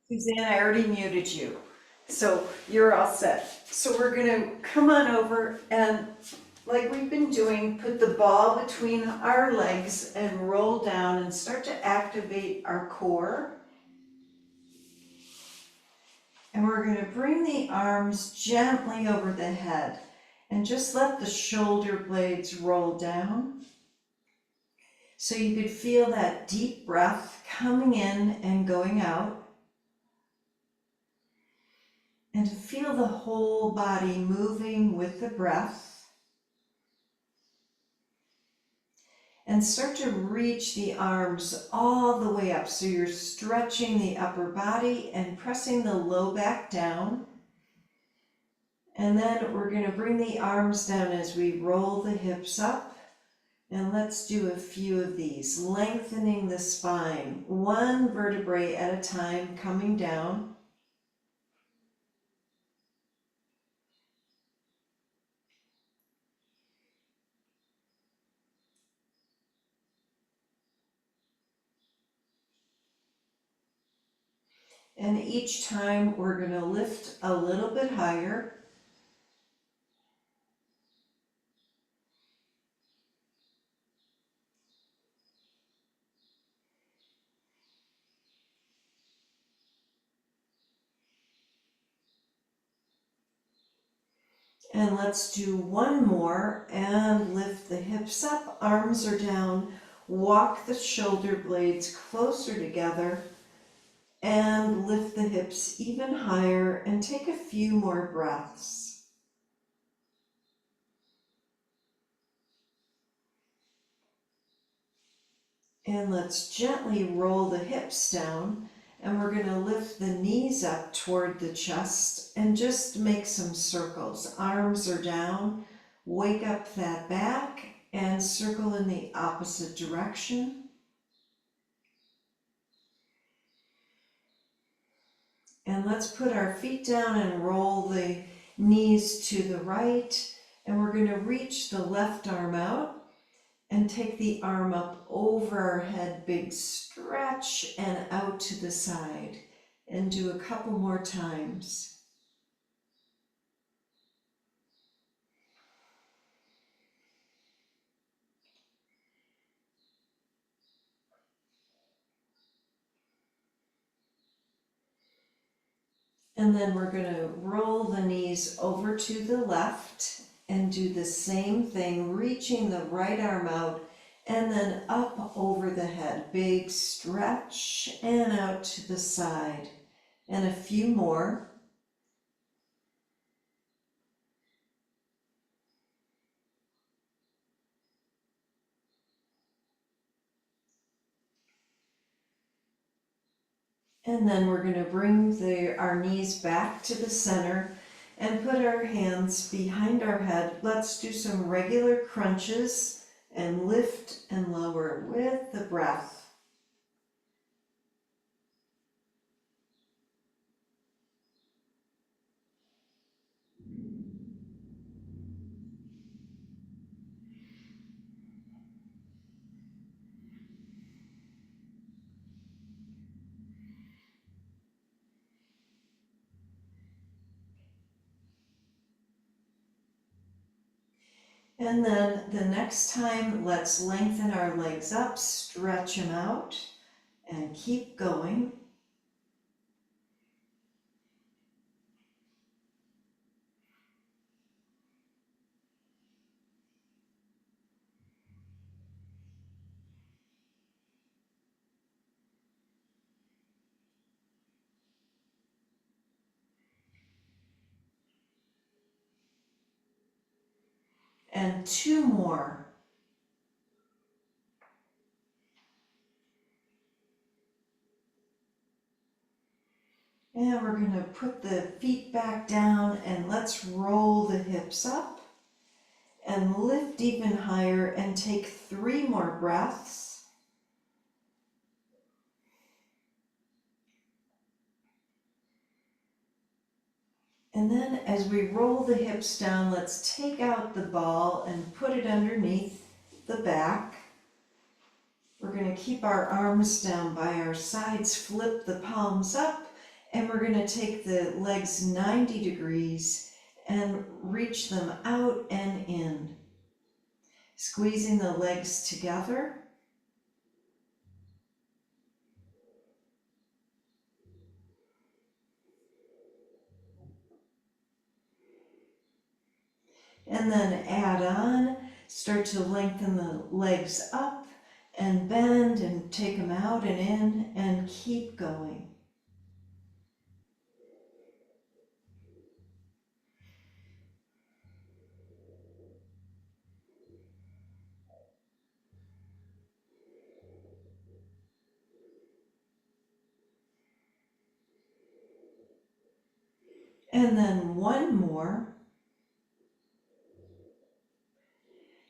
Suzanne, I already muted you, so you're all set. So we're gonna come on over and, like we've been doing, put the ball between our legs and roll down and start to activate our core. And we're gonna bring the arms gently over the head and just let the shoulder blades roll down. So you could feel that deep breath coming in and going out. And to feel the whole body moving with the breath. And start to reach the arms all the way up. So you're stretching the upper body and pressing the low back down. And then we're going to bring the arms down as we roll the hips up. And let's do a few of these, lengthening the spine, one vertebrae at a time coming down. And each time we're going to lift a little bit higher. And let's do one more and lift the hips up, arms are down, walk the shoulder blades closer together and lift the hips even higher and take a few more breaths. And let's gently roll the hips down, and we're going to lift the knees up toward the chest and just make some circles. Arms are down, wake up that back and circle in the opposite direction. And let's put our feet down and roll the knees to the right. And we're going to reach the left arm out and take the arm up over our head, big stretch, and out to the side. And do a couple more times. And then we're going to roll the knees over to the left and do the same thing, reaching the right arm out and then up over the head. Big stretch and out to the side. And a few more. And then we're going to bring our knees back to the center and put our hands behind our head. Let's do some regular crunches and lift and lower with the breath. And then the next time, let's lengthen our legs up, stretch them out, and keep going. And two more. And we're going to put the feet back down and let's roll the hips up and lift even higher and take 3 more breaths. And then as we roll the hips down, let's take out the ball and put it underneath the back. We're going to keep our arms down by our sides, flip the palms up, And we're going to take the legs 90 degrees and reach them out and in, squeezing the legs together. And then add on, start to lengthen the legs up and bend and take them out and in and keep going. And then one more.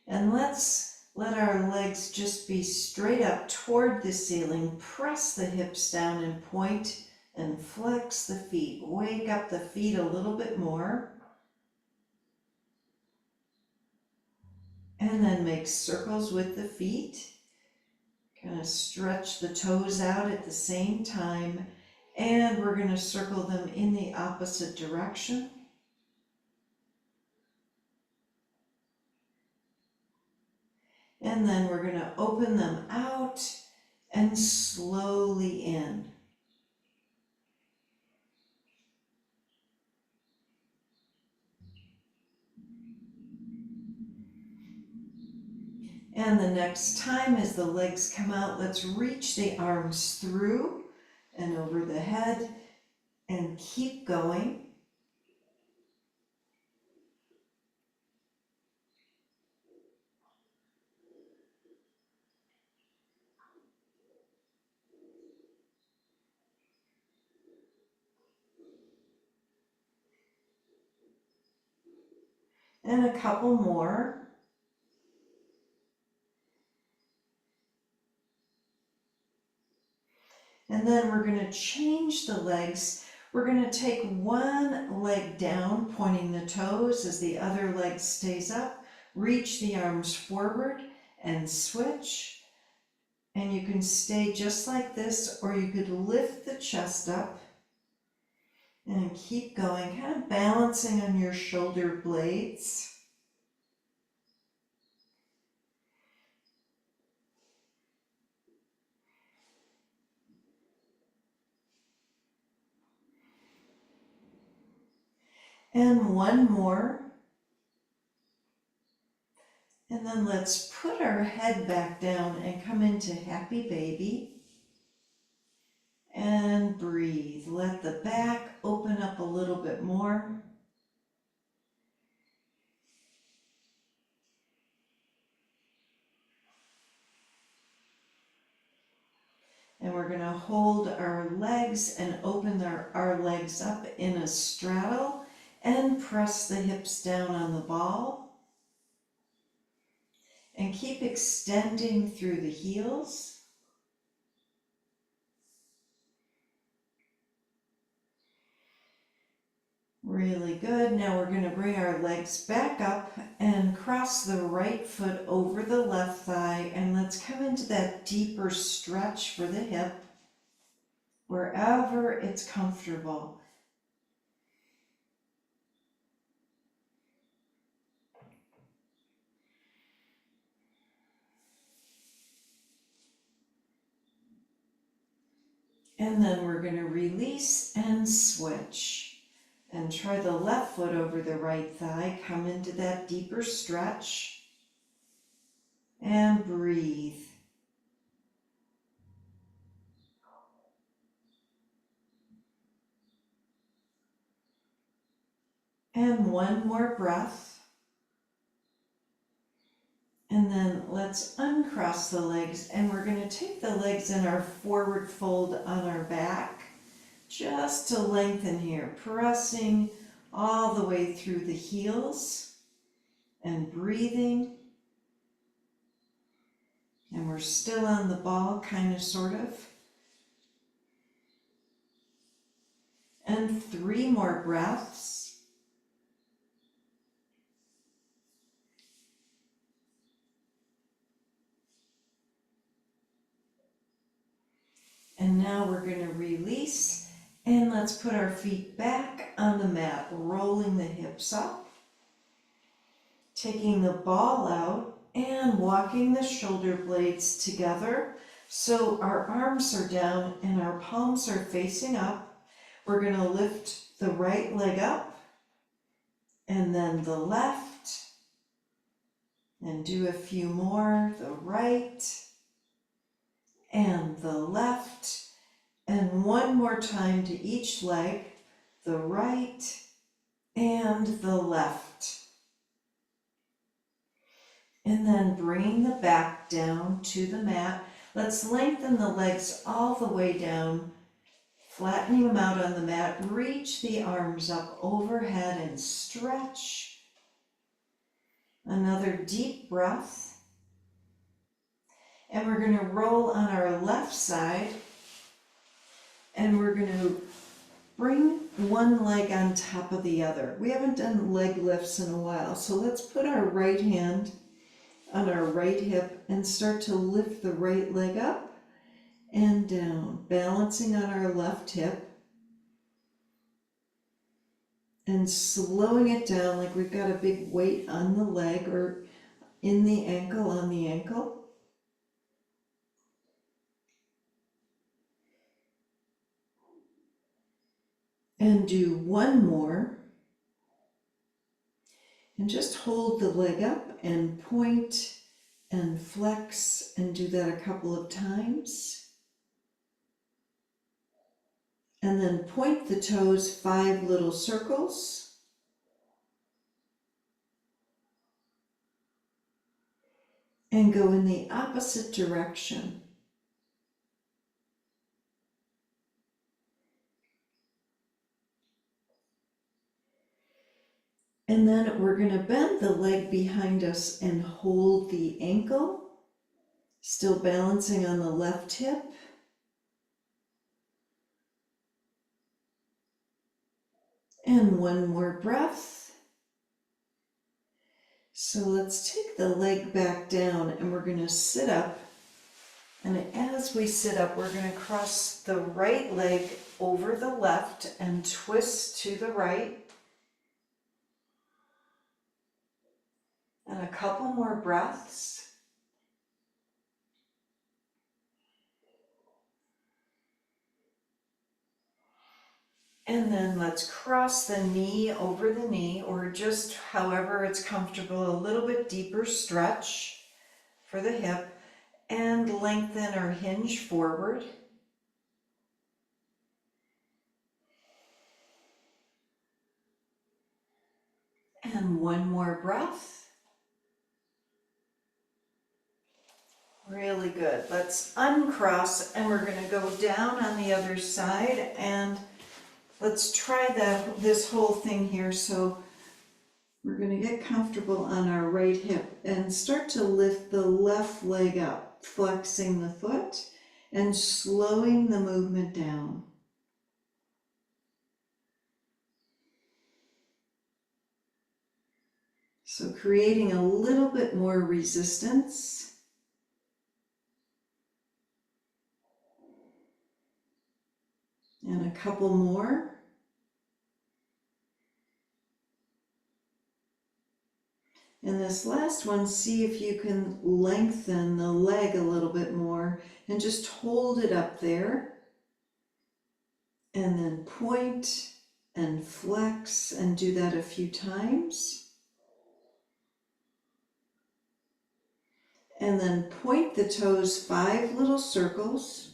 And let's let our legs just be straight up toward the ceiling. Press the hips down and point and flex the feet. Wake up the feet a little bit more. And then make circles with the feet. Kind of stretch the toes out at the same time. And we're going to circle them in the opposite direction. And then we're going to open them out and slowly in. And the next time as the legs come out, let's reach the arms through and over the head and keep going. And a couple more. And then we're going to change the legs. We're going to take one leg down, pointing the toes as the other leg stays up. Reach the arms forward and switch. And you can stay just like this, or you could lift the chest up and keep going, kind of balancing on your shoulder blades. And one more. And then let's put our head back down and come into happy baby. And breathe. Let the back open up a little bit more. And we're going to hold our legs and open our legs up in a straddle and press the hips down on the ball. And keep extending through the heels. Really good. Now we're going to bring our legs back up and cross the right foot over the left thigh, and let's come into that deeper stretch for the hip, wherever it's comfortable. And then we're going to release and switch. And try the left foot over the right thigh. Come into that deeper stretch. And breathe. And one more breath. And then let's uncross the legs. And we're going to take the legs in our forward fold on our back. Just to lengthen here, pressing all the way through the heels and breathing. And we're still on the ball, kind of, sort of. And 3 more breaths. And now we're going to release And let's put our feet back on the mat, rolling the hips up, taking the ball out and walking the shoulder blades together so our arms are down and our palms are facing up. We're going to lift the right leg up and then the left, and do a few more, the right and the left, and one more time to each leg, the right and the left. And then bringing the back down to the mat. Let's lengthen the legs all the way down, flattening them out on the mat. Reach the arms up overhead and stretch. Another deep breath. And we're going to roll on our left side, and we're going to bring one leg on top of the other. We haven't done leg lifts in a while, so let's put our right hand on our right hip and start to lift the right leg up and down, balancing on our left hip and slowing it down like we've got a big weight on the leg or in the ankle, on the ankle. And do one more. And just hold the leg up and point and flex, and do that a couple of times. And then point the toes 5 little circles. And go in the opposite direction. And then we're going to bend the leg behind us and hold the ankle, still balancing on the left hip. And one more breath. So let's take the leg back down and we're going to sit up. And as we sit up, we're going to cross the right leg over the left and twist to the right. And a couple more breaths. And then let's cross the knee over the knee, or just however it's comfortable, a little bit deeper stretch for the hip, and lengthen or hinge forward. And one more breath. Really good. Let's uncross, and we're going to go down on the other side, and let's try this whole thing here. So we're going to get comfortable on our right hip and start to lift the left leg up, flexing the foot and slowing the movement down. So creating a little bit more resistance. And a couple more. And this last one, see if you can lengthen the leg a little bit more and just hold it up there. And then point and flex, and do that a few times. And then point the toes 5 little circles.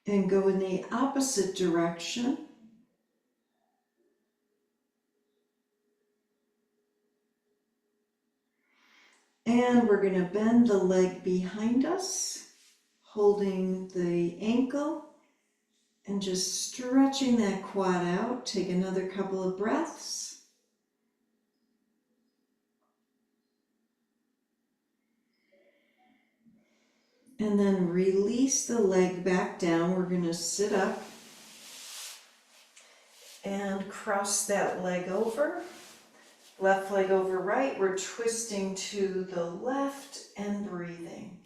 And go in the opposite direction. And we're going to bend the leg behind us, holding the ankle and just stretching that quad out. Take another couple of breaths. And then release the leg back down. We're going to sit up and cross that leg over. Left leg over right, we're twisting to the left and breathing.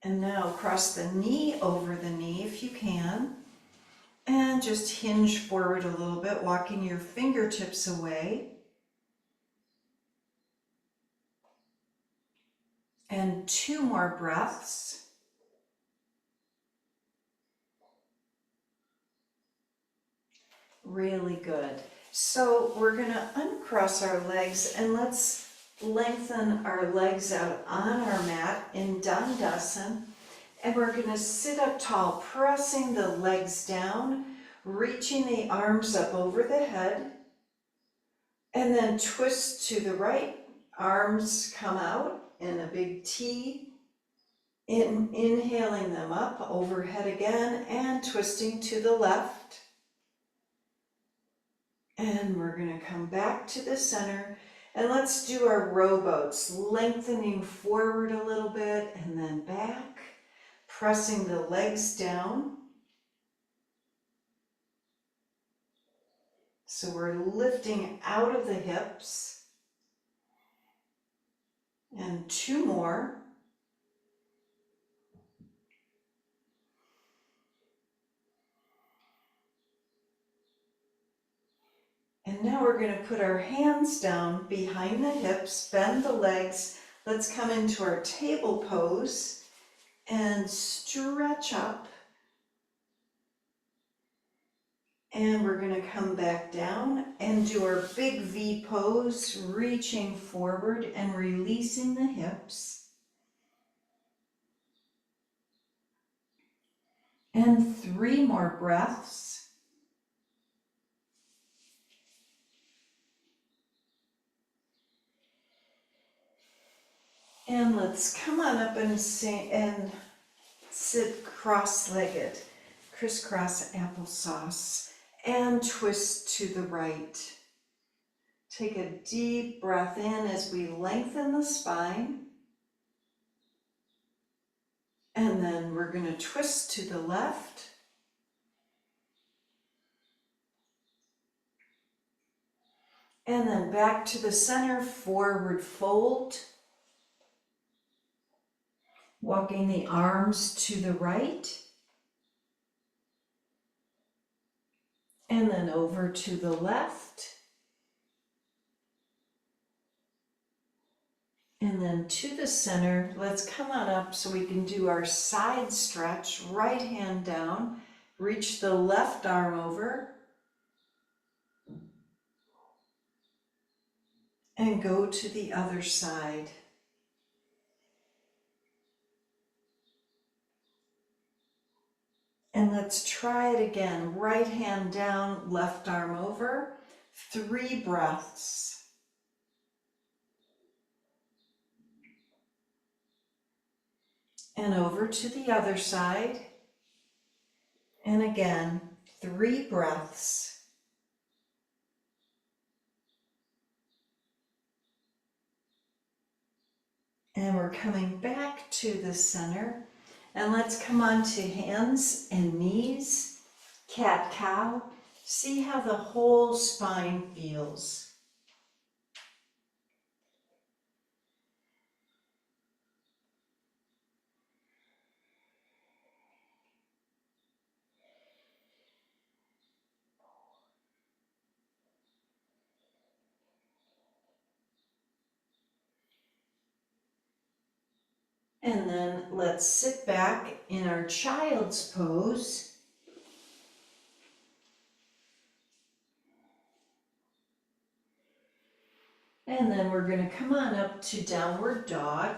And now cross the knee over the knee if you can. And just hinge forward a little bit, walking your fingertips away. And 2 more breaths. Really good. So we're going to uncross our legs and let's lengthen our legs out on our mat in Dandasana. And we're going to sit up tall, pressing the legs down, reaching the arms up over the head, and then twist to the right. Arms come out in a big T, inhaling them up, overhead again, and twisting to the left. And we're going to come back to the center, and let's do our rowboats, lengthening forward a little bit, and then back. Pressing the legs down. So we're lifting out of the hips. And 2 more. And now we're going to put our hands down behind the hips, bend the legs. Let's come into our table pose and stretch up. And we're going to come back down and do our big V pose, reaching forward and releasing the hips. And 3 more breaths. And let's come on up and sit cross-legged, crisscross applesauce, and twist to the right. Take a deep breath in as we lengthen the spine. And then we're going to twist to the left. And then back to the center, forward fold. Walking the arms to the right. And then over to the left. And then to the center. Let's come on up so we can do our side stretch. Right hand down. Reach the left arm over. And go to the other side. And let's try it again. Right hand down, left arm over. 3 breaths. And over to the other side. And again, 3 breaths. And we're coming back to the center. And let's come on to hands and knees, cat-cow. See how the whole spine feels. And then let's sit back in our child's pose. And then we're going to come on up to downward dog.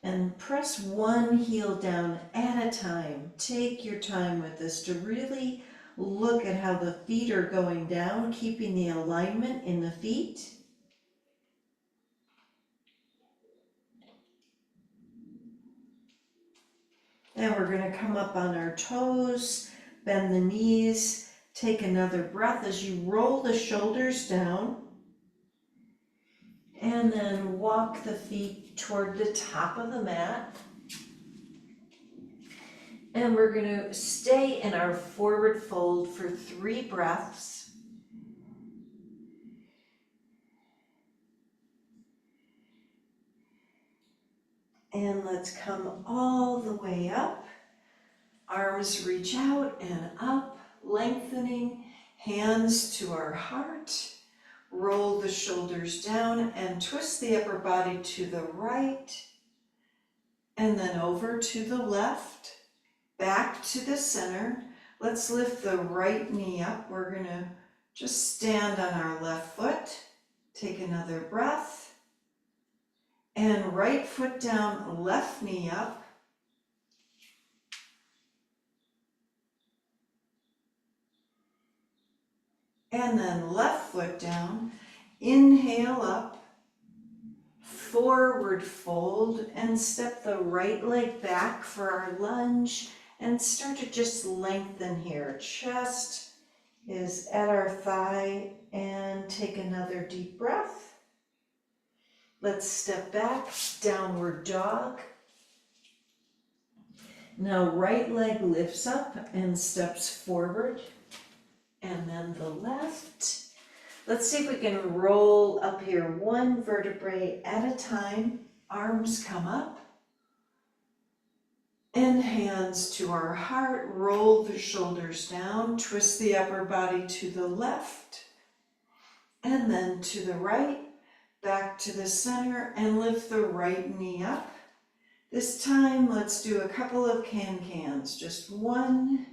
And press one heel down at a time. Take your time with this to really look at how the feet are going down, keeping the alignment in the feet. And we're going to come up on our toes, bend the knees, take another breath as you roll the shoulders down. And then walk the feet toward the top of the mat. And we're going to stay in our forward fold for 3 breaths. And let's come all the way up. Arms reach out and up, lengthening, hands to our heart. Roll the shoulders down and twist the upper body to the right. And then over to the left, back to the center. Let's lift the right knee up. We're going to just stand on our left foot. Take another breath. And right foot down, left knee up. And then left foot down. Inhale up. Forward fold and step the right leg back for our lunge and start to just lengthen here. Chest is at our thigh and take another deep breath. Let's step back, downward dog. Now right leg lifts up and steps forward, and then the left. Let's see if we can roll up here 1 vertebrae at a time. Arms come up and hands to our heart. Roll the shoulders down, twist the upper body to the left and then to the right. Back to the center and lift the right knee up. This time, let's do a couple of can-cans. Just 1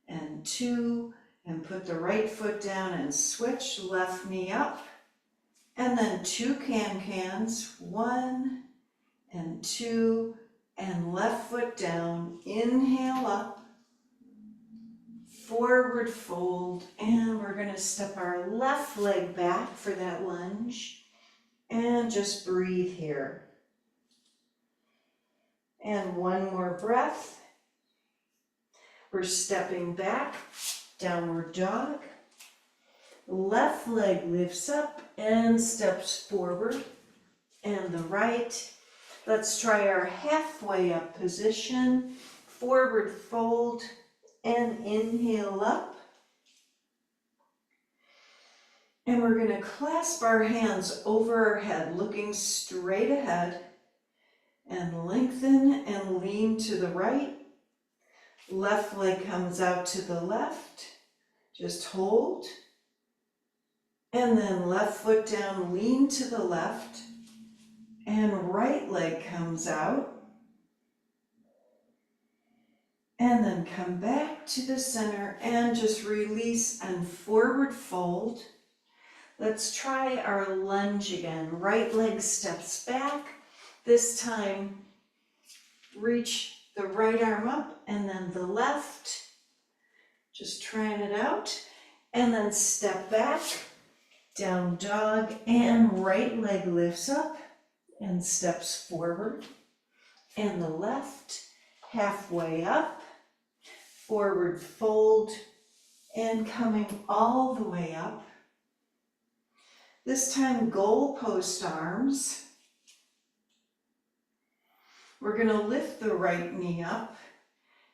and 2, and put the right foot down and switch, left knee up. And then 2 can-cans, 1 and 2, and left foot down. Inhale up, forward fold, and we're going to step our left leg back for that lunge. And just breathe here. And 1 more breath. We're stepping back, downward dog. Left leg lifts up and steps forward. And the right. Let's try our halfway up position. Forward fold and inhale up. And we're going to clasp our hands over our head, looking straight ahead, and lengthen and lean to the right. Left leg comes out to the left. Just hold. And then left foot down, lean to the left. And right leg comes out. And then come back to the center and just release and forward fold. Let's try our lunge again. Right leg steps back. This time, reach the right arm up and then the left. Just trying it out. And then step back, down dog, and right leg lifts up and steps forward. And the left, halfway up, forward fold, and coming all the way up. This time, goalpost arms. We're going to lift the right knee up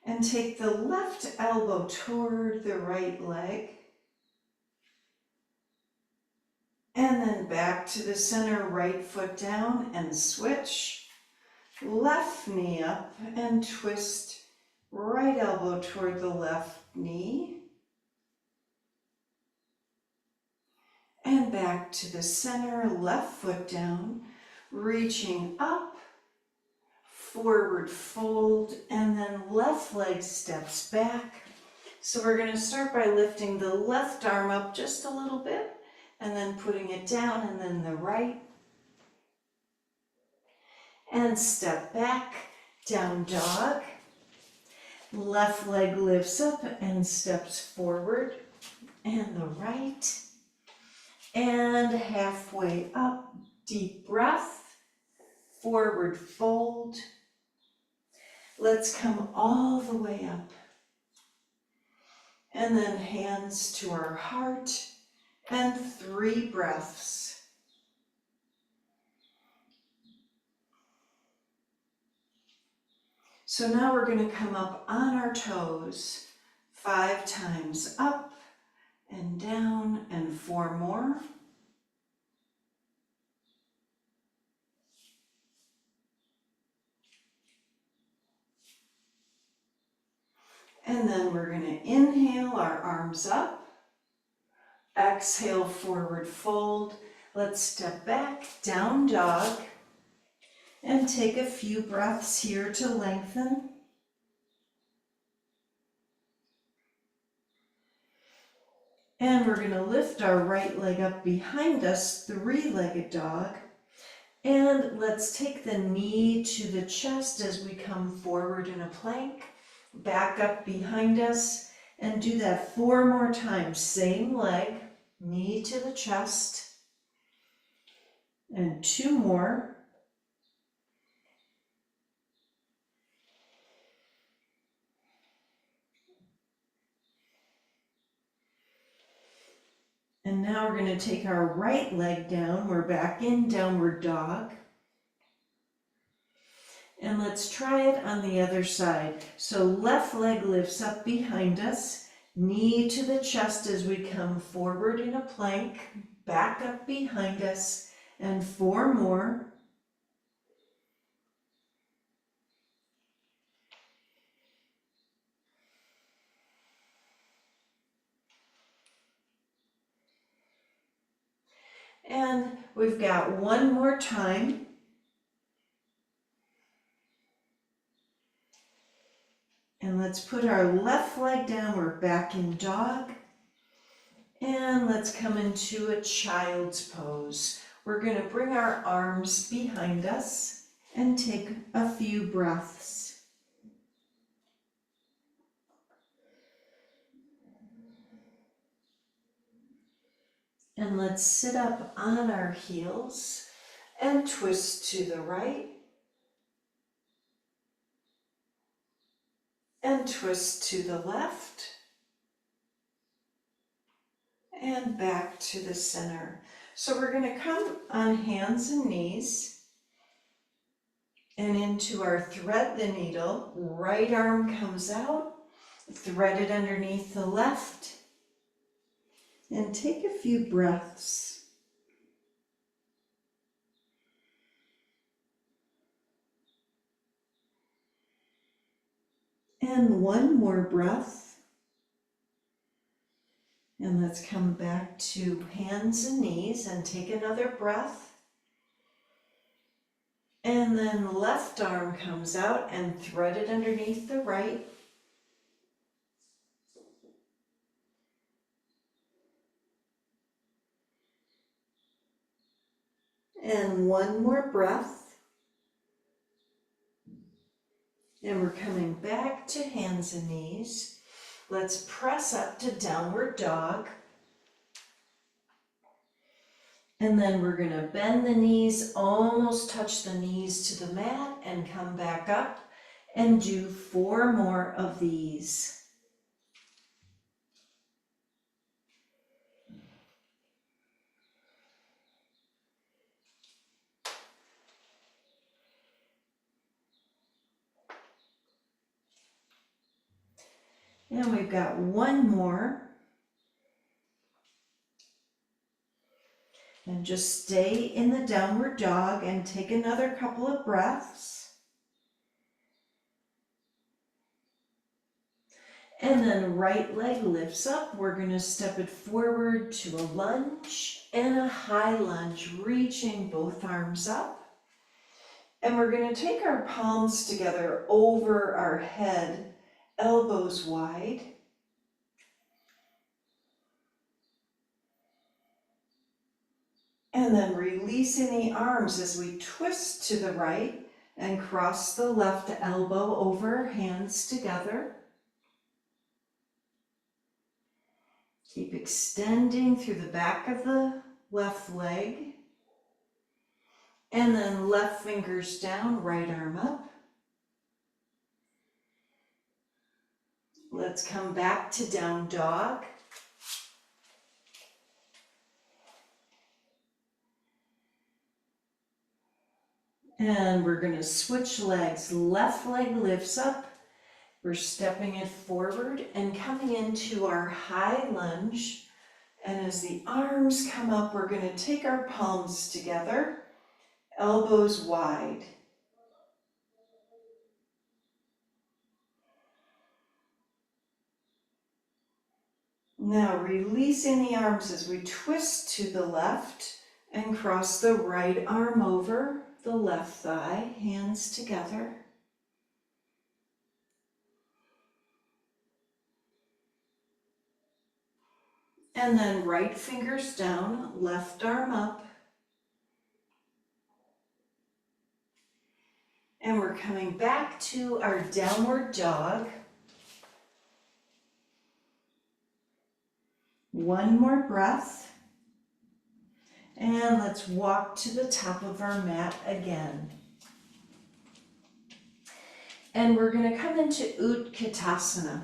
and take the left elbow toward the right leg. And then back to the center, right foot down and switch. Left knee up and twist right elbow toward the left knee. And back to the center, left foot down, reaching up, forward fold, and then left leg steps back. So we're going to start by lifting the left arm up just a little bit, and then putting it down, and then the right. And step back, down dog. Left leg lifts up and steps forward, and the right. And halfway up, deep breath, forward fold. Let's come all the way up. And then hands to our heart and 3 breaths. So now we're going to come up on our toes 5 times up and down, and 4 more. And then we're going to inhale our arms up, exhale, forward fold. Let's step back, down dog, and take a few breaths here to lengthen. And we're going to lift our right leg up behind us, 3-legged dog. And let's take the knee to the chest as we come forward in a plank. Back up behind us and do that 4 more times. Same leg, knee to the chest. And 2 more. And now we're going to take our right leg down. We're back in downward dog. And let's try it on the other side. So left leg lifts up behind us, knee to the chest as we come forward in a plank, back up behind us, and 4 more. And we've got 1 more time. And let's put our left leg down. We're back in dog. And let's come into a child's pose. We're going to bring our arms behind us and take a few breaths. And let's sit up on our heels and twist to the right and twist to the left and back to the center. So we're going to come on hands and knees and into our thread the needle. Right arm comes out, thread it underneath the left, and take a few breaths. And 1 more breath. And let's come back to hands and knees and take another breath. And then left arm comes out and thread it underneath the right. And 1 more breath. And we're coming back to hands and knees. Let's press up to downward dog. And then we're going to bend the knees, almost touch the knees to the mat, and come back up and do 4 more of these. And we've got 1 more. And just stay in the downward dog and take another couple of breaths. And then right leg lifts up. We're going to step it forward to a lunge and a high lunge, reaching both arms up. And we're going to take our palms together over our head, elbows wide. And then releasing the arms as we twist to the right and cross the left elbow over, hands together. Keep extending through the back of the left leg. And then left fingers down, right arm up. Let's come back to down dog. And we're going to switch legs. Left leg lifts up. We're stepping it forward and coming into our high lunge. And as the arms come up, we're going to take our palms together, elbows wide. Now releasing the arms as we twist to the left and cross the right arm over the left thigh, hands together. And then right fingers down, left arm up. And we're coming back to our downward dog. One more breath. And let's walk to the top of our mat again. And we're going to come into Utkatasana.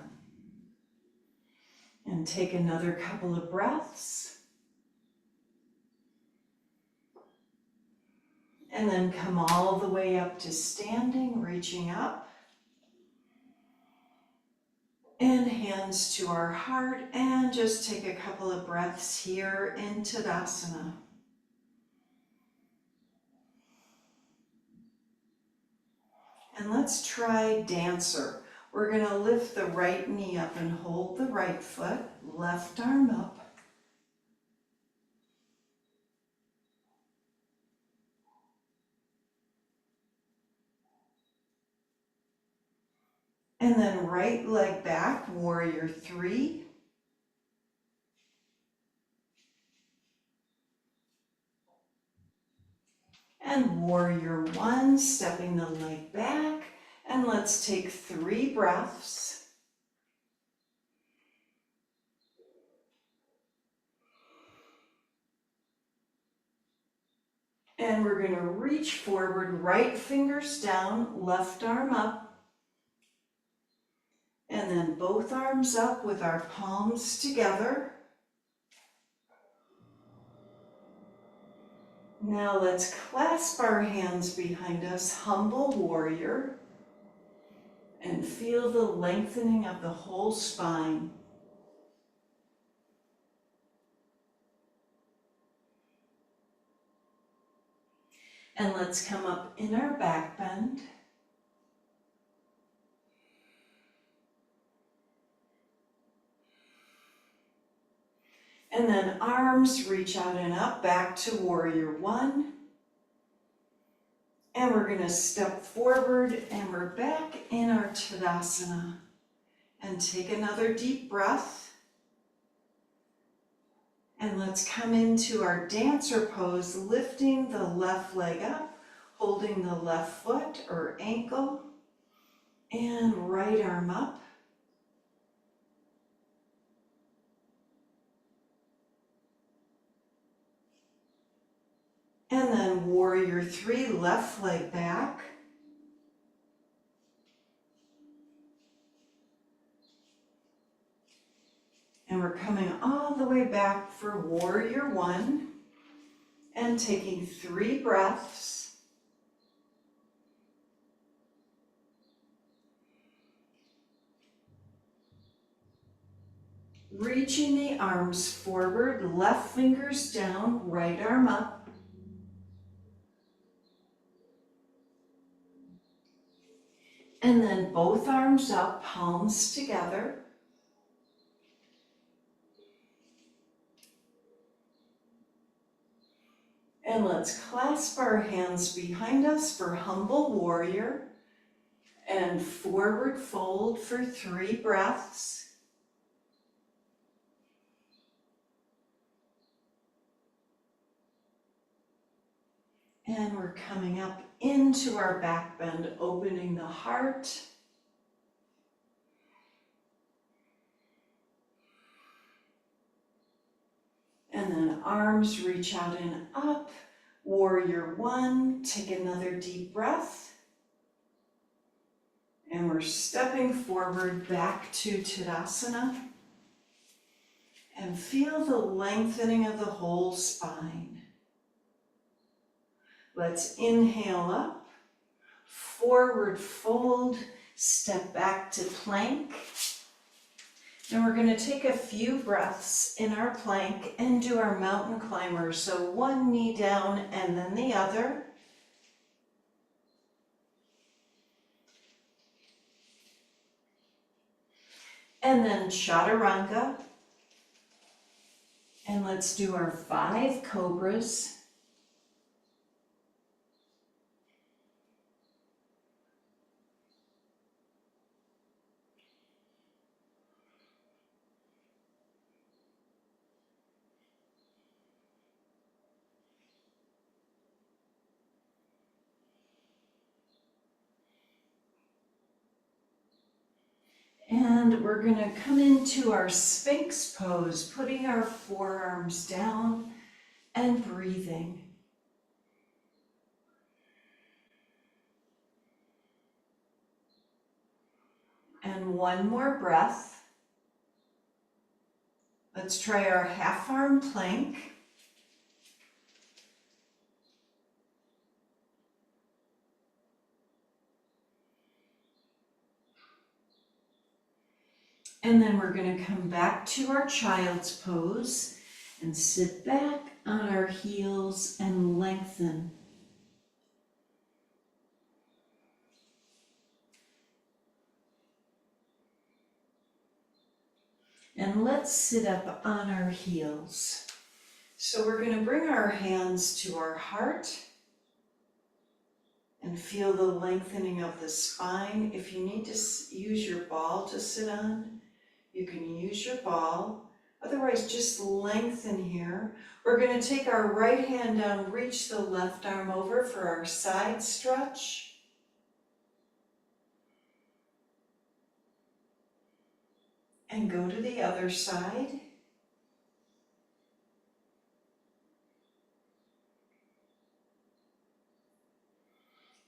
And take another couple of breaths. And then come all the way up to standing, reaching up. And hands to our heart, and just take a couple of breaths here in Tadasana. And let's try dancer. We're going to lift the right knee up and hold the right foot, left arm up. And then right leg back, warrior three. And warrior one, stepping the leg back. And let's take 3 breaths. And we're going to reach forward, right fingers down, left arm up. And then both arms up with our palms together. Now let's clasp our hands behind us, humble warrior, and feel the lengthening of the whole spine. And let's come up in our back bend. And then arms reach out and up, back to warrior one. And we're going to step forward and we're back in our Tadasana. And take another deep breath. And let's come into our dancer pose, lifting the left leg up, holding the left foot or ankle, and right arm up. And then warrior three, left leg back. And we're coming all the way back for warrior one and taking 3 breaths. Reaching the arms forward, left fingers down, right arm up. And then both arms up, palms together. And let's clasp our hands behind us for humble warrior and forward fold for 3 breaths. And we're coming up into our back bend, opening the heart. And then arms reach out and up. Warrior one, take another deep breath. And we're stepping forward back to Tadasana. And feel the lengthening of the whole spine. Let's inhale up. forward fold, step back to plank. And we're going to take a few breaths in our plank and do our mountain climber. So one knee down and then the other. And then chaturanga. And let's do our 5 cobras. And we're going to come into our sphinx pose, putting our forearms down and breathing. And one more breath. Let's try our half arm plank. And then we're going to come back to our child's pose and sit back on our heels and lengthen. And let's sit up on our heels. So we're going to bring our hands to our heart and feel the lengthening of the spine. If you need to use your ball to sit on, you can use your ball. Otherwise, just lengthen here. We're going to take our right hand down, reach the left arm over for our side stretch. And go to the other side.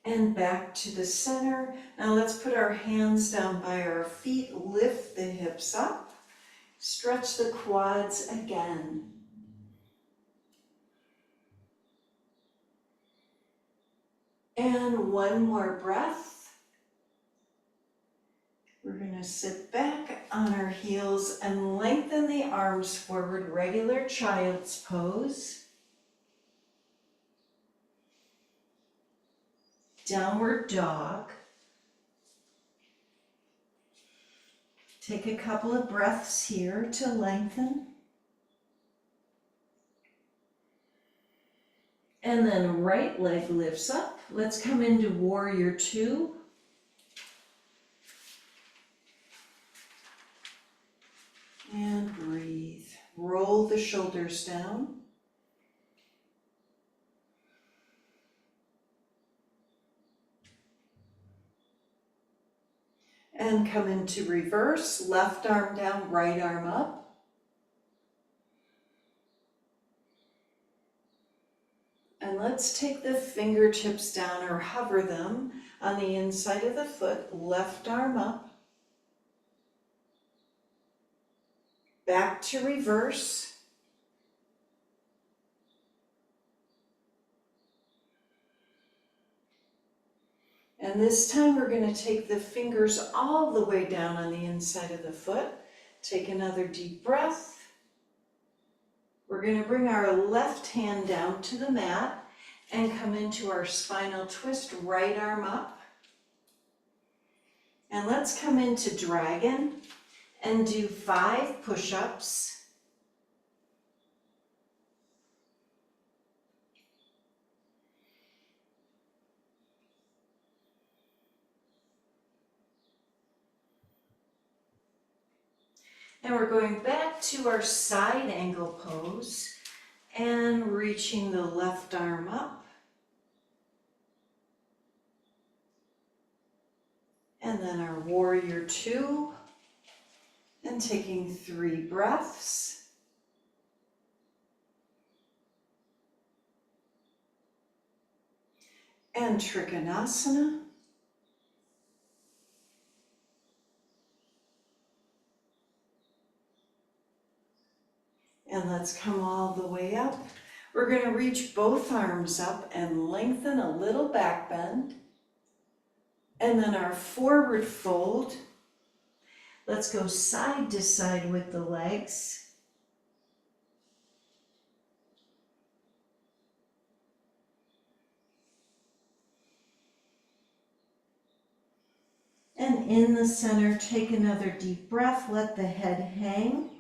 And back to the center. Now let's put our hands down by our feet, lift the hips up, stretch the quads again. And one more breath. We're going to sit back on our heels and lengthen the arms forward, regular child's pose. Downward dog. Take a couple of breaths here to lengthen. And then right leg lifts up. Let's come into warrior 2. And breathe. Roll the shoulders down. And come into reverse, left arm down, right arm up. And let's take the fingertips down or hover them on the inside of the foot, left arm up. Back to reverse. And this time we're going to take the fingers all the way down on the inside of the foot. Take another deep breath. We're going to bring our left hand down to the mat and come into our spinal twist, right arm up. And let's come into dragon and do 5 push-ups. And we're going back to our side angle pose and reaching the left arm up. And then our warrior 2. And taking 3 breaths. And Trikonasana. And let's come all the way up. We're going to reach both arms up and lengthen a little back bend. And then our forward fold. Let's go side to side with the legs. And in the center, take another deep breath, let the head hang.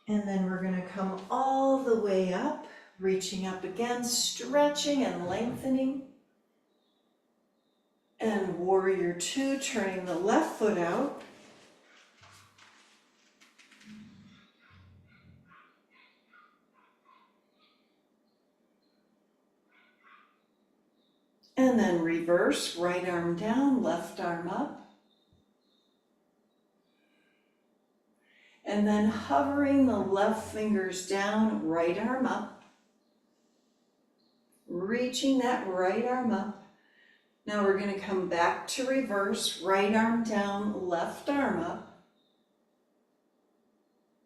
And then we're going to come all the way up, reaching up again, stretching and lengthening. And warrior two, turning the left foot out. And then reverse, right arm down, left arm up. And then hovering the left fingers down, right arm up. Reaching that right arm up. Now we're going to come back to reverse, right arm down, left arm up.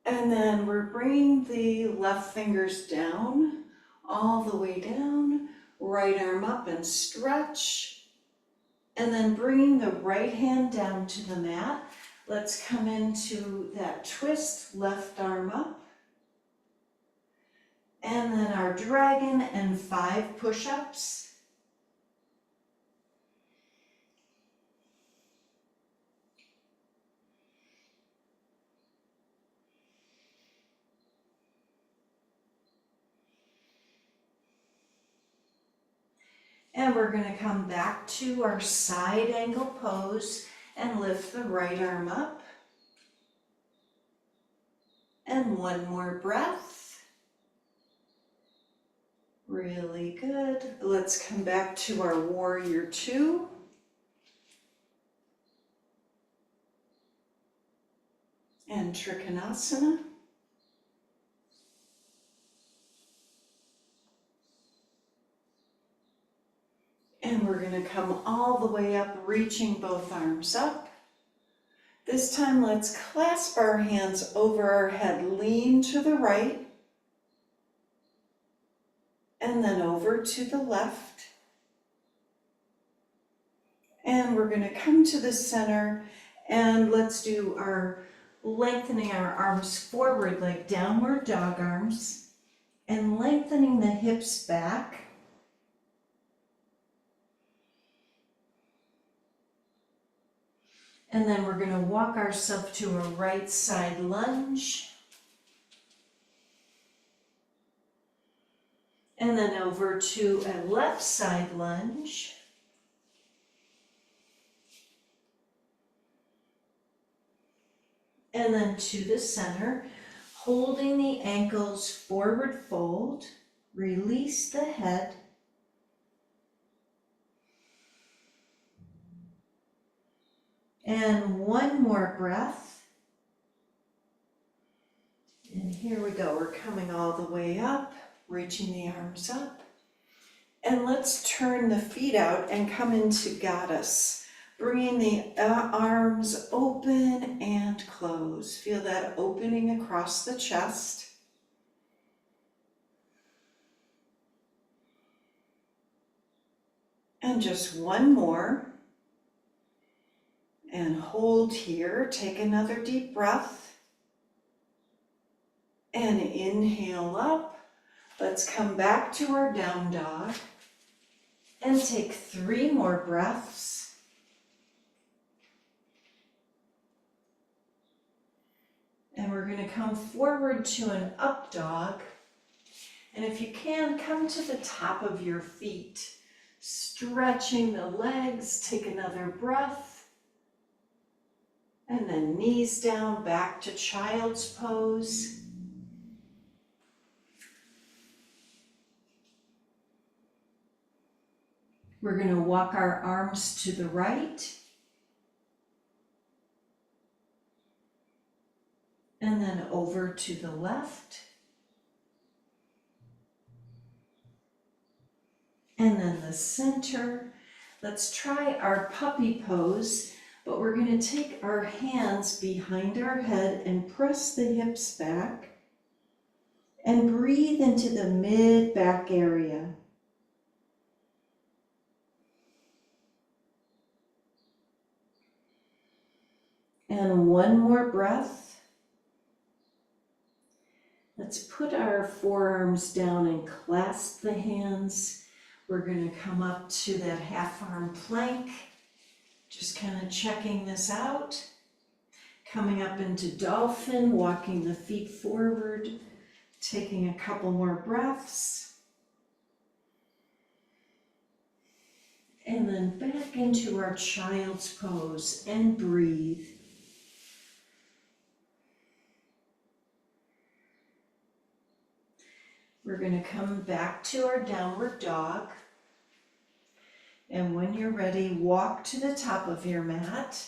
And then we're bringing the left fingers down, all the way down, right arm up and stretch. And then bringing the right hand down to the mat. Let's come into that twist, left arm up. And then our dragon and 5 push-ups. And we're going to come back to our side angle pose and lift the right arm up. And one more breath. Really good. Let's come back to our warrior two. And Trikonasana. And we're going to come all the way up, reaching both arms up. This time, let's clasp our hands over our head, lean to the right, and then over to the left. And we're going to come to the center, and let's do our lengthening our arms forward like downward dog arms, and lengthening the hips back. And then we're going to walk ourselves to a right side lunge. And then over to a left side lunge. And then to the center, holding the ankles forward fold, release the head. And one more breath. And here we go. We're coming all the way up, reaching the arms up. And let's turn the feet out and come into goddess. Bringing the arms open and close. Feel that opening across the chest. And just one more. And hold here. Take another deep breath. And inhale up. Let's come back to our down dog. And take 3 more breaths. And we're going to come forward to an up dog. And if you can, come to the top of your feet. Stretching the legs. Take another breath. And then knees down, back to child's pose. We're going to walk our arms to the right. And then over to the left. And then the center. Let's try our puppy pose. But we're going to take our hands behind our head and press the hips back and breathe into the mid-back area. And one more breath. Let's put our forearms down and clasp the hands. We're going to come up to that half arm plank. Just kind of checking this out. Coming up into dolphin, walking the feet forward, taking a couple more breaths. And then back into our child's pose and breathe. We're going to come back to our downward dog. And when you're ready, walk to the top of your mat.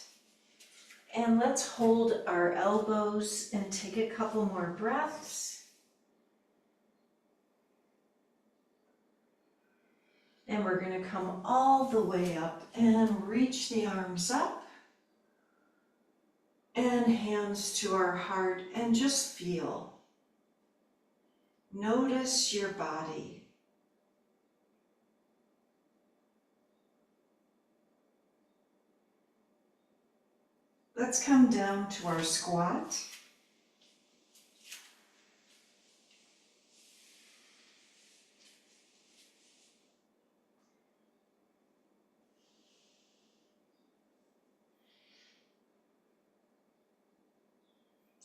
And let's hold our elbows and take a couple more breaths. And we're going to come all the way up and reach the arms up. And hands to our heart and just feel. Notice your body. Let's come down to our squat.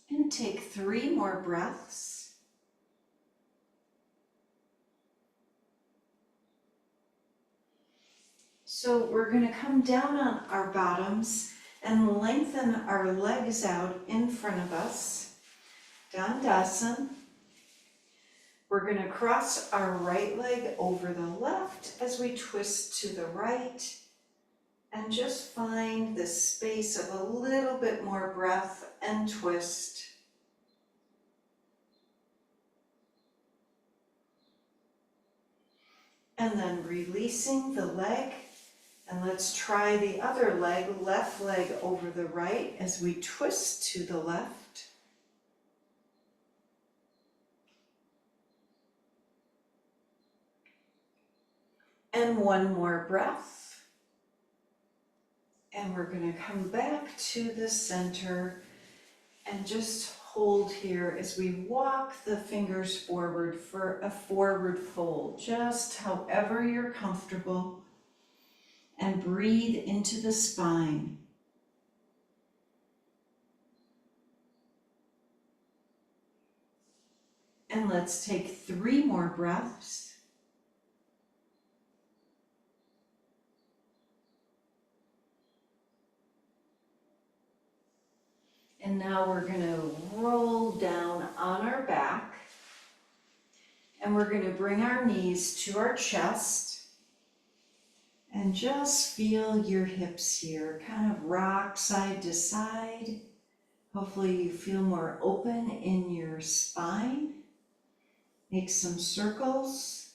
And take 3 more breaths. So we're going to come down on our bottoms and lengthen our legs out in front of us. Dandasana. We're going to cross our right leg over the left as we twist to the right. And just find the space of a little bit more breath and twist. And then releasing the leg. And let's try the other leg, left leg over the right as we twist to the left. And one more breath. And we're going to come back to the center and just hold here as we walk the fingers forward for a forward fold, just however you're comfortable. And breathe into the spine. And let's take 3 more breaths. And now we're going to roll down on our back. And we're going to bring our knees to our chest. And just feel your hips here, kind of rock side to side. Hopefully you feel more open in your spine. Make some circles.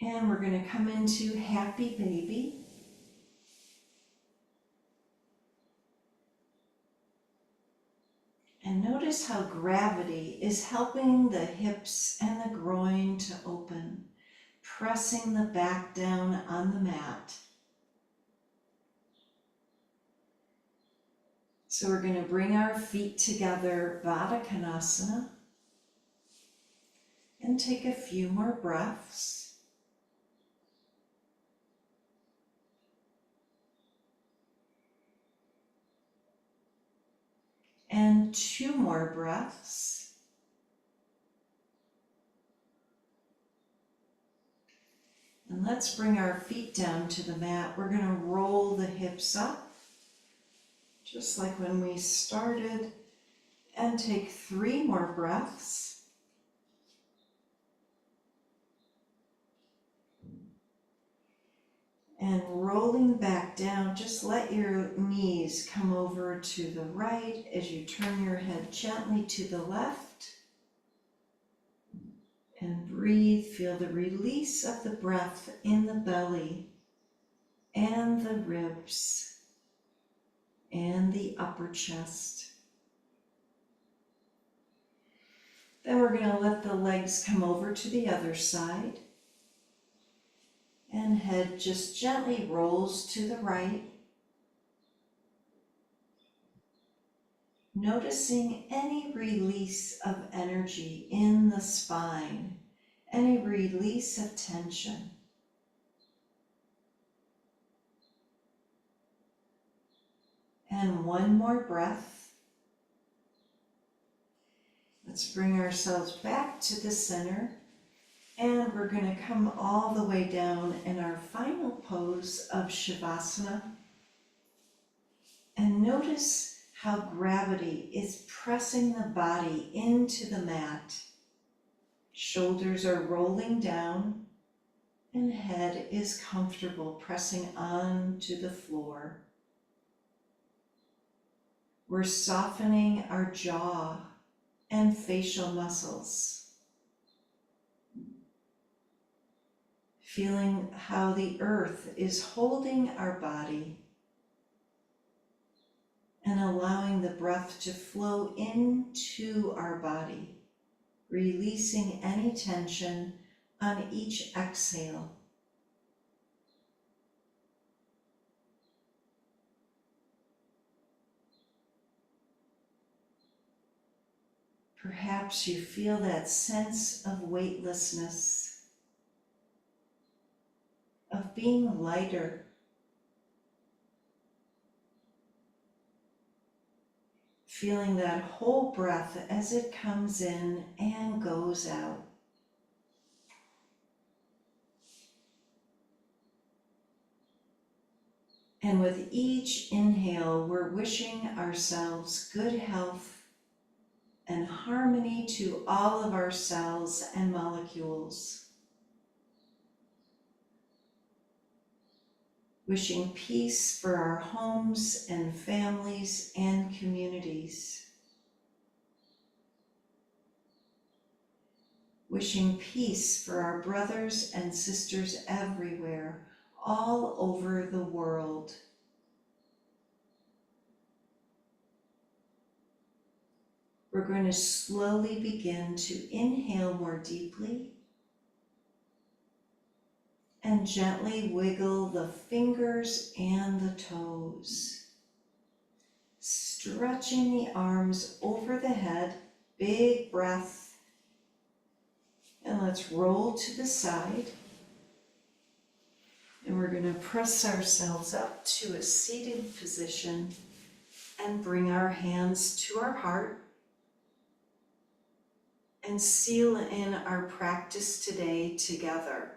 And we're going to come into happy baby. And notice how gravity is helping the hips and the groin to open. Pressing the back down on the mat. So we're going to bring our feet together, Baddha Konasana, and take a few more breaths. And 2 more breaths. And let's bring our feet down to the mat. We're going to roll the hips up, just like when we started, and take 3 more breaths. And rolling back down, just let your knees come over to the right as you turn your head gently to the left. And breathe, feel the release of the breath in the belly and the ribs and the upper chest. Then we're going to let the legs come over to the other side. And head just gently rolls to the right. noticing any release of energy in the spine, any release of tension. And one more breath. Let's bring ourselves back to the center, and we're going to come all the way down in our final pose of Shavasana. And notice how gravity is pressing the body into the mat. Shoulders are rolling down and head is comfortable pressing onto the floor. We're softening our jaw and facial muscles, feeling how the earth is holding our body and allowing the breath to flow into our body, releasing any tension on each exhale. Perhaps you feel that sense of weightlessness, of being lighter, feeling that whole breath as it comes in and goes out. And with each inhale, we're wishing ourselves good health and harmony to all of our cells and molecules. Wishing peace for our homes and families and communities. Wishing peace for our brothers and sisters everywhere, all over the world. We're going to slowly begin to inhale more deeply and gently wiggle the fingers and the toes. Stretching the arms over the head, big breath. And let's roll to the side. And we're going to press ourselves up to a seated position and bring our hands to our heart and seal in our practice today together.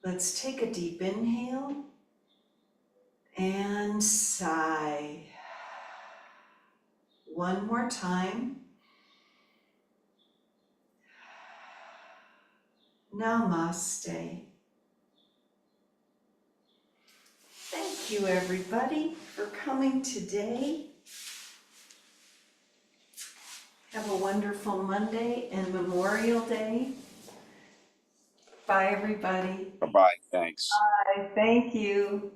Let's take a deep inhale and sigh. One more time. Namaste. Thank you, everybody, for coming today. Have a wonderful Monday and Memorial Day. Bye, everybody. Bye-bye. Thanks. Bye. Thank you.